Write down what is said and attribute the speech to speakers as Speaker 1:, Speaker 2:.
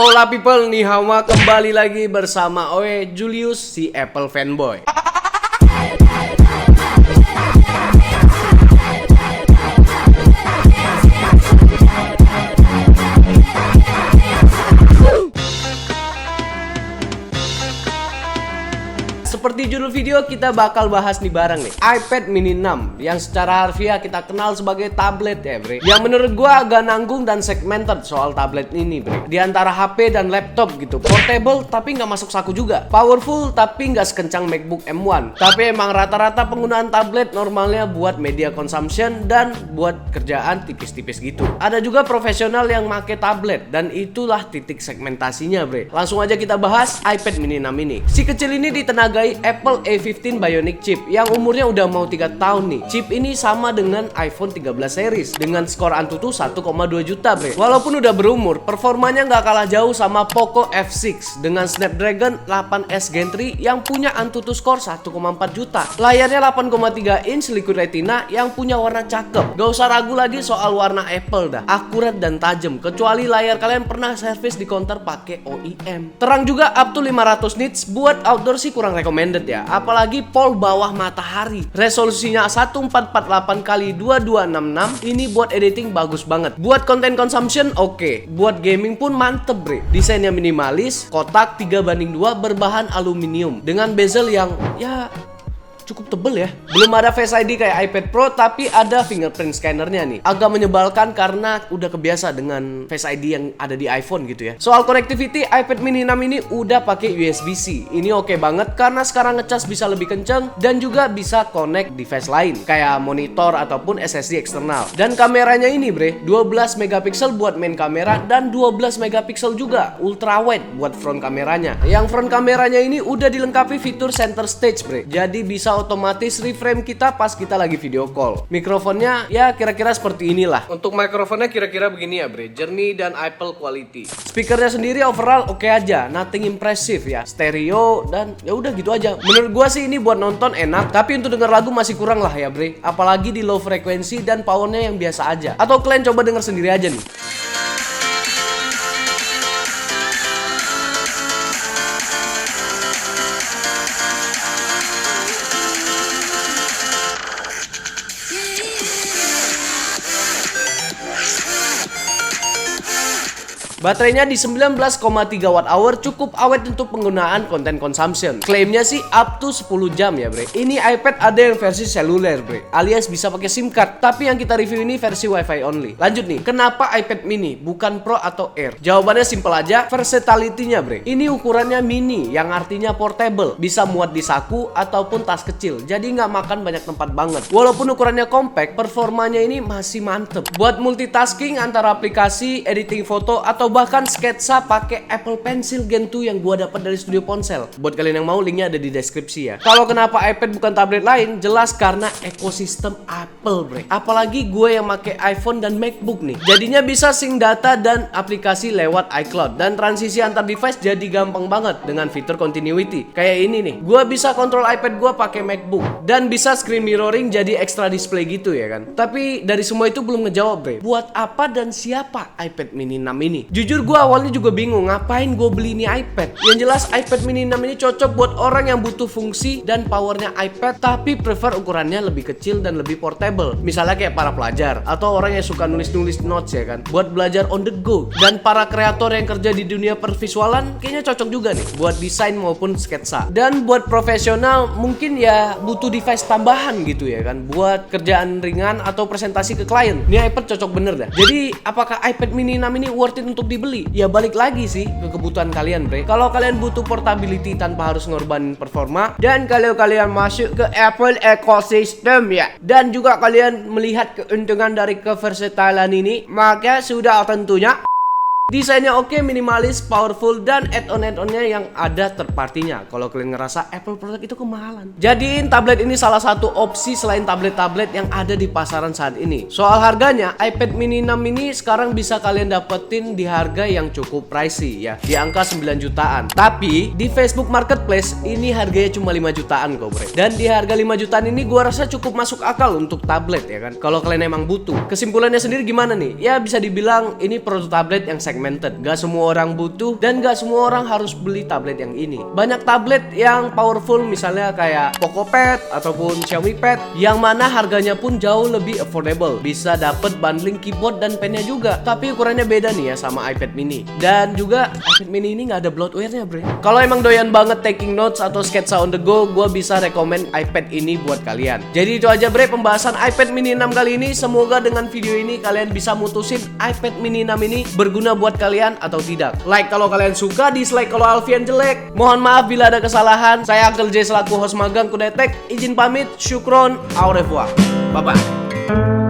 Speaker 1: Hola people, ni hawa kembali lagi bersama Oe Julius si Apple fanboy. Seperti judul video, kita bakal bahas nih bareng nih iPad mini 6 yang secara harfiah kita kenal sebagai tablet ya bre. Yang menurut gua agak nanggung dan segmented soal tablet ini bre. Di antara HP dan laptop gitu. Portable tapi nggak masuk saku juga. Powerful tapi nggak sekencang MacBook M1. Tapi emang rata-rata penggunaan tablet normalnya buat media consumption dan buat kerjaan tipis-tipis gitu. Ada juga profesional yang make tablet dan itulah titik segmentasinya bre. Langsung aja kita bahas iPad mini 6 ini. Si kecil ini ditenagai Apple A15 Bionic chip yang umurnya udah mau 3 tahun nih. Chip ini sama dengan iPhone 13 series dengan skor Antutu 1,2 juta bre. Walaupun udah berumur, performanya nggak kalah jauh sama Poco F6 dengan Snapdragon 8S Gen 3 yang punya Antutu skor 1,4 juta. Layarnya 8,3 inch Liquid Retina yang punya warna cakep. Gak usah ragu lagi soal warna Apple dah. Akurat dan tajam, kecuali layar kalian pernah servis di counter pakai OEM. Terang juga up to 500 nits, buat outdoor sih kurang recommended ya, apalagi pol bawah matahari. Resolusinya 1448 x 2266. Ini buat editing bagus banget. Buat content consumption oke. Buat gaming pun mantep bre. Desainnya minimalis, kotak 3:2 berbahan aluminium dengan bezel yang ya cukup tebel ya. Belum ada Face ID kayak iPad Pro, tapi ada fingerprint scannernya nih. Agak menyebalkan karena udah kebiasa dengan Face ID yang ada di iPhone gitu ya. Soal connectivity, iPad mini 6 ini udah pakai USB-C. Ini oke banget karena sekarang ngecas bisa lebih kenceng dan juga bisa connect device lain kayak monitor ataupun SSD eksternal. Dan kameranya ini bre, 12 megapiksel buat main kamera dan 12 megapiksel juga ultra wide buat front kameranya. Yang front kameranya ini udah dilengkapi fitur center stage bre. Jadi bisa otomatis reframe kita pas kita lagi video call. Mikrofonnya ya kira-kira seperti inilah. Untuk mikrofonnya kira-kira begini ya bre, jernih dan Apple quality. Speakernya sendiri overall oke aja, nothing impressive ya. Stereo dan ya udah gitu aja. Menurut gua sih ini buat nonton enak, tapi untuk denger lagu masih kurang lah ya bre. Apalagi di low frekuensi dan powernya yang biasa aja. Atau kalian coba denger sendiri aja nih. Baterainya di 19,3 Wh, cukup awet untuk penggunaan content consumption. Klaimnya sih up to 10 jam ya bre. Ini iPad ada yang versi seluler bre, alias bisa pakai SIM card. Tapi yang kita review ini versi Wi-Fi only. Lanjut nih, kenapa iPad mini bukan Pro atau Air? Jawabannya simple aja, versatility-nya bre. Ini ukurannya mini, yang artinya portable. Bisa muat di saku ataupun tas kecil. Jadi nggak makan banyak tempat banget. Walaupun ukurannya compact, performanya ini masih mantep. Buat multitasking antara aplikasi, editing foto, atau bahkan sketsa pakai Apple Pencil Gen 2 yang gua dapat dari studio ponsel. Buat kalian yang mau, linknya ada di deskripsi ya. Kalau kenapa iPad bukan tablet lain, jelas karena ekosistem Apple bre. Apalagi gue yang pakai iPhone dan MacBook nih. Jadinya bisa sync data dan aplikasi lewat iCloud, dan transisi antar device jadi gampang banget dengan fitur continuity. Kayak ini nih, gue bisa kontrol iPad gue pakai MacBook dan bisa screen mirroring jadi extra display gitu ya kan. Tapi dari semua itu belum ngejawab bre. Buat apa dan siapa iPad mini 6 ini? Jujur gue awalnya juga bingung ngapain gue beli ini iPad. Yang jelas iPad mini 6 ini cocok buat orang yang butuh fungsi dan powernya iPad tapi prefer ukurannya lebih kecil dan lebih portable. Misalnya kayak para pelajar atau orang yang suka nulis-nulis notes ya kan, buat belajar on the go. Dan para kreator yang kerja di dunia perfisualan kayaknya cocok juga nih buat desain maupun sketsa. Dan buat profesional mungkin ya butuh device tambahan gitu ya kan, buat kerjaan ringan atau presentasi ke klien. Ini iPad cocok bener dah. Jadi apakah iPad mini 6 ini worth it untuk dibeli? Ya balik lagi sih ke kebutuhan kalian bre. Kalau kalian butuh portability tanpa harus ngorbanin performa, dan kalau kalian masuk ke Apple ecosystem ya, dan juga kalian melihat keuntungan dari keversatilan ini, maka sudah tentunya desainnya oke, minimalis, powerful, dan add-on-nya yang ada third party-nya. Kalau kalian ngerasa Apple produk itu kemahalan, jadiin tablet ini salah satu opsi selain tablet-tablet yang ada di pasaran saat ini. Soal harganya, iPad mini 6 ini sekarang bisa kalian dapetin di harga yang cukup pricey ya, di angka 9 jutaan. Tapi di Facebook Marketplace ini harganya cuma 5 jutaan kok bre. Dan di harga 5 jutaan ini gua rasa cukup masuk akal untuk tablet ya kan, kalau kalian emang butuh. Kesimpulannya sendiri gimana nih? Ya bisa dibilang ini produk tablet yang segmented. Gak semua orang butuh dan gak semua orang harus beli tablet yang ini. Banyak tablet yang powerful misalnya kayak Poco Pad ataupun Xiaomi Pad yang mana harganya pun jauh lebih affordable. Bisa dapet bundling keyboard dan pennya juga. Tapi ukurannya beda nih ya sama iPad mini. Dan juga iPad mini ini nggak ada bloatware-nya, bre. Kalau emang doyan banget taking notes atau sketsa on the go, gue bisa rekomend iPad ini buat kalian. Jadi itu aja, bre, pembahasan iPad mini 6 kali ini. Semoga dengan video ini kalian bisa mutusin iPad mini 6 ini berguna buat kalian atau tidak. Like kalau kalian suka, dislike kalau Alfian jelek. Mohon maaf bila ada kesalahan. Saya Uncle J selaku host magang Kudetek izin pamit. Syukron, au revoir. Bye bye.